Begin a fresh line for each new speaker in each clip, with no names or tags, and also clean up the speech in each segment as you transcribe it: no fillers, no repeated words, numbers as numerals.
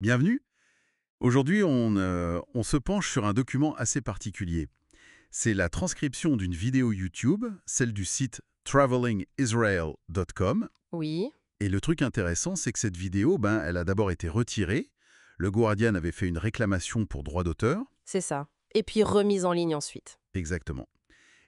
Bienvenue. Aujourd'hui, on se penche sur un document assez particulier. C'est la transcription d'une vidéo YouTube, celle du site travelingisrael.com.
Oui,
Et le truc intéressant, c'est que cette vidéo, elle a d'abord été retirée. Le Guardian avait fait une réclamation pour droit d'auteur.
c'est ça. Et puis remise en ligne ensuite.
Exactement.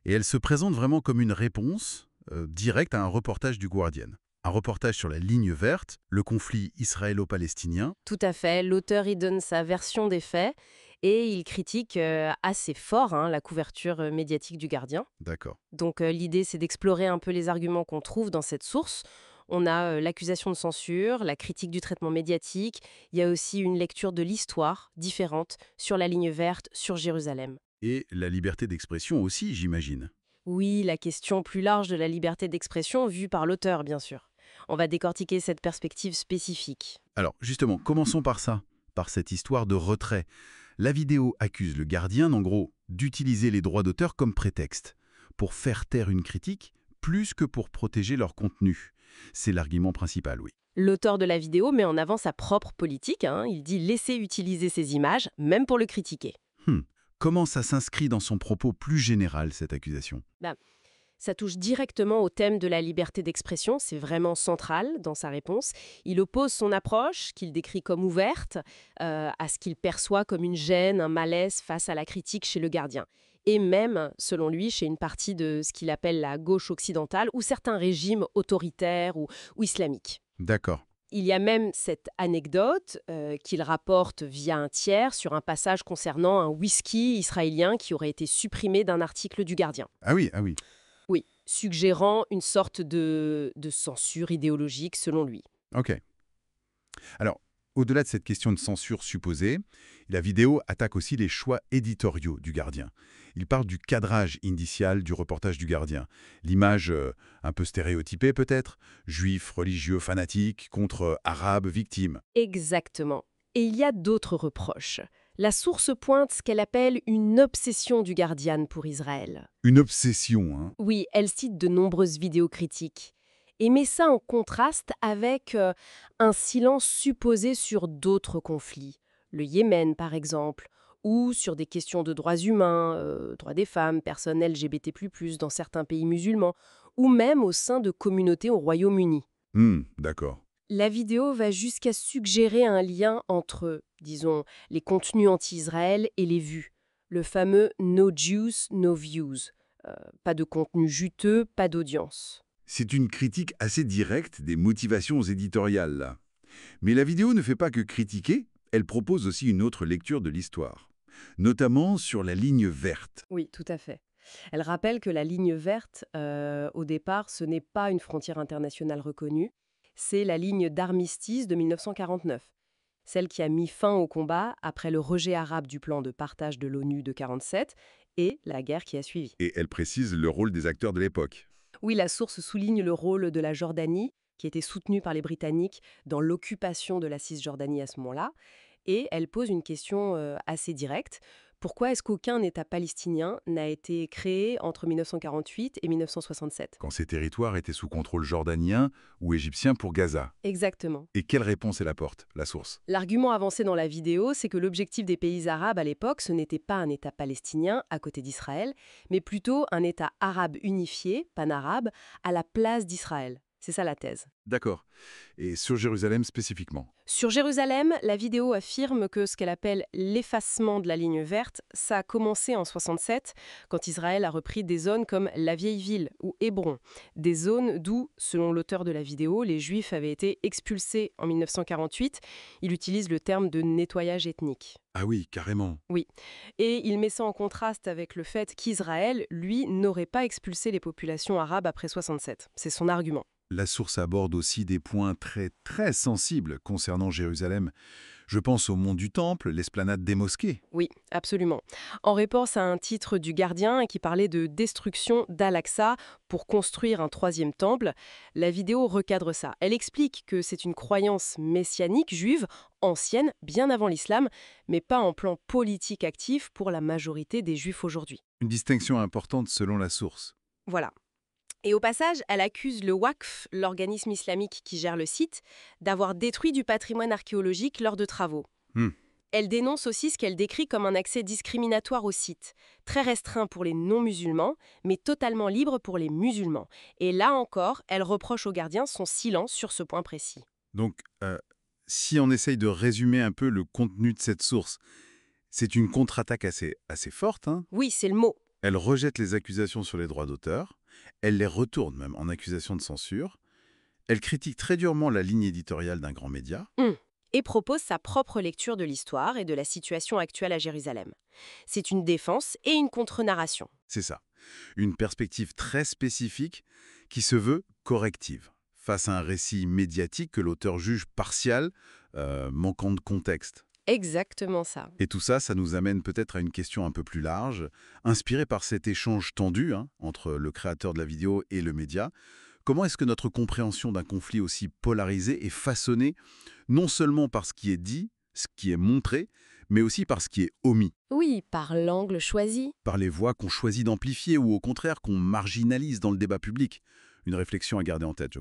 Et elle se présente vraiment comme une réponse directe à un reportage du Guardian. Un reportage sur la ligne verte, le conflit israélo-palestinien.
Tout à fait. L'auteur y donne sa version des faits et il critique assez fort la couverture médiatique du Gardien.
D'accord.
Donc l'idée, c'est d'explorer un peu les arguments qu'on trouve dans cette source. On a l'accusation de censure, la critique du traitement médiatique. Il y a aussi une lecture de l'histoire différente sur la ligne verte, sur Jérusalem.
Et la liberté d'expression aussi, j'imagine.
Oui, la question plus large de la liberté d'expression vue par l'auteur, bien sûr. On va décortiquer cette perspective spécifique.
Alors, justement, commençons par ça, par cette histoire de retrait. La vidéo accuse le Gardien, en gros, d'utiliser les droits d'auteur comme prétexte, pour faire taire une critique, plus que pour protéger leur contenu. C'est l'argument principal, oui.
L'auteur de la vidéo met en avant sa propre politique. Il dit laisser utiliser ces images, même pour le critiquer.
Hmm. Comment ça s'inscrit dans son propos plus général, cette accusation?
Ça touche directement au thème de la liberté d'expression, c'est vraiment central dans sa réponse. Il oppose son approche, qu'il décrit comme ouverte, à ce qu'il perçoit comme une gêne, un malaise face à la critique chez le Gardien. Et même, selon lui, chez une partie de ce qu'il appelle la gauche occidentale ou certains régimes autoritaires ou islamiques.
D'accord.
Il y a même cette anecdote qu'il rapporte via un tiers sur un passage concernant un whisky israélien qui aurait été supprimé d'un article du Gardien.
Ah oui, ah oui.
Oui, suggérant une sorte de censure idéologique selon lui.
Ok. Alors, au-delà de cette question de censure supposée, la vidéo attaque aussi les choix éditoriaux du Gardien. Il parle du cadrage initial du reportage du Gardien. L'image un peu stéréotypée peut-être, juifs, religieux, fanatiques, contre arabes, victimes.
Exactement. Et il y a d'autres reproches. La source pointe ce qu'elle appelle une obsession du Guardian pour Israël.
Une obsession, hein.
Oui, elle cite de nombreuses vidéos critiques et met ça en contraste avec un silence supposé sur d'autres conflits, le Yémen par exemple, ou sur des questions de droits humains, droits des femmes, personnes LGBT+, dans certains pays musulmans, ou même au sein de communautés au Royaume-Uni.
D'accord.
La vidéo va jusqu'à suggérer un lien entre, disons, les contenus anti-Israël et les vues, le fameux No Jews, no views. Pas de contenu juteux, pas d'audience.
C'est une critique assez directe des motivations éditoriales, là. Mais la vidéo ne fait pas que critiquer, elle propose aussi une autre lecture de l'histoire, notamment sur la ligne verte.
Oui, tout à fait. Elle rappelle que la ligne verte, au départ, ce n'est pas une frontière internationale reconnue, c'est la ligne d'armistice de 1949, celle qui a mis fin au combat après le rejet arabe du plan de partage de l'ONU de 1947 et la guerre qui a suivi.
Et elle précise le rôle des acteurs de l'époque.
Oui, la source souligne le rôle de la Jordanie, qui était soutenue par les Britanniques dans l'occupation de la Cisjordanie à ce moment-là, et elle pose une question assez directe. Pourquoi est-ce qu'aucun État palestinien n'a été créé entre 1948 et 1967 ?
Quand ces territoires étaient sous contrôle jordanien ou égyptien pour Gaza.
Exactement.
Et quelle réponse elle apporte, la source?
L'argument avancé dans la vidéo, c'est que l'objectif des pays arabes à l'époque, ce n'était pas un État palestinien à côté d'Israël, mais plutôt un État arabe unifié, pan-arabe, à la place d'Israël. C'est ça la thèse.
D'accord. Et sur Jérusalem spécifiquement?
Sur Jérusalem, la vidéo affirme que ce qu'elle appelle l'effacement de la ligne verte, ça a commencé en 67, quand Israël a repris des zones comme la Vieille Ville ou Hébron, des zones d'où, selon l'auteur de la vidéo, les Juifs avaient été expulsés en 1948. Il utilise le terme de nettoyage ethnique.
Ah oui, carrément.
Oui, et il met ça en contraste avec le fait qu'Israël, lui, n'aurait pas expulsé les populations arabes après 67. C'est son argument.
La source aborde aussi des points très très sensibles concernant Jérusalem. Je pense au mont du Temple, l'esplanade des mosquées.
Oui, absolument. En réponse à un titre du Gardien qui parlait de destruction d'Al-Aqsa pour construire un troisième temple, la vidéo recadre ça. Elle explique que c'est une croyance messianique juive, ancienne, bien avant l'islam, mais pas en plan politique actif pour la majorité des juifs aujourd'hui.
Une distinction importante selon la source.
Voilà. Et au passage, elle accuse le Waqf, l'organisme islamique qui gère le site, d'avoir détruit du patrimoine archéologique lors de travaux.
Hmm.
Elle dénonce aussi ce qu'elle décrit comme un accès discriminatoire au site, très restreint pour les non-musulmans, mais totalement libre pour les musulmans. Et là encore, elle reproche au gardien son silence sur ce point précis.
Donc, si on essaye de résumer un peu le contenu de cette source, c'est une contre-attaque assez forte, hein.
Oui, c'est le mot.
Elle rejette les accusations sur les droits d'auteur, elle les retourne même en accusation de censure, elle critique très durement la ligne éditoriale d'un grand média.
Et propose sa propre lecture de l'histoire et de la situation actuelle à Jérusalem. C'est une défense et une contre-narration.
C'est ça. Une perspective très spécifique qui se veut corrective, face à un récit médiatique que l'auteur juge partial, manquant de contexte.
Exactement ça.
Et tout ça, ça nous amène peut-être à une question un peu plus large, inspirée par cet échange tendu entre le créateur de la vidéo et le média. Comment est-ce que notre compréhension d'un conflit aussi polarisé est façonnée non seulement par ce qui est dit, ce qui est montré, mais aussi par ce qui est omis,
Oui, par l'angle choisi.
par les voix qu'on choisit d'amplifier ou au contraire qu'on marginalise dans le débat public? Une réflexion à garder en tête, je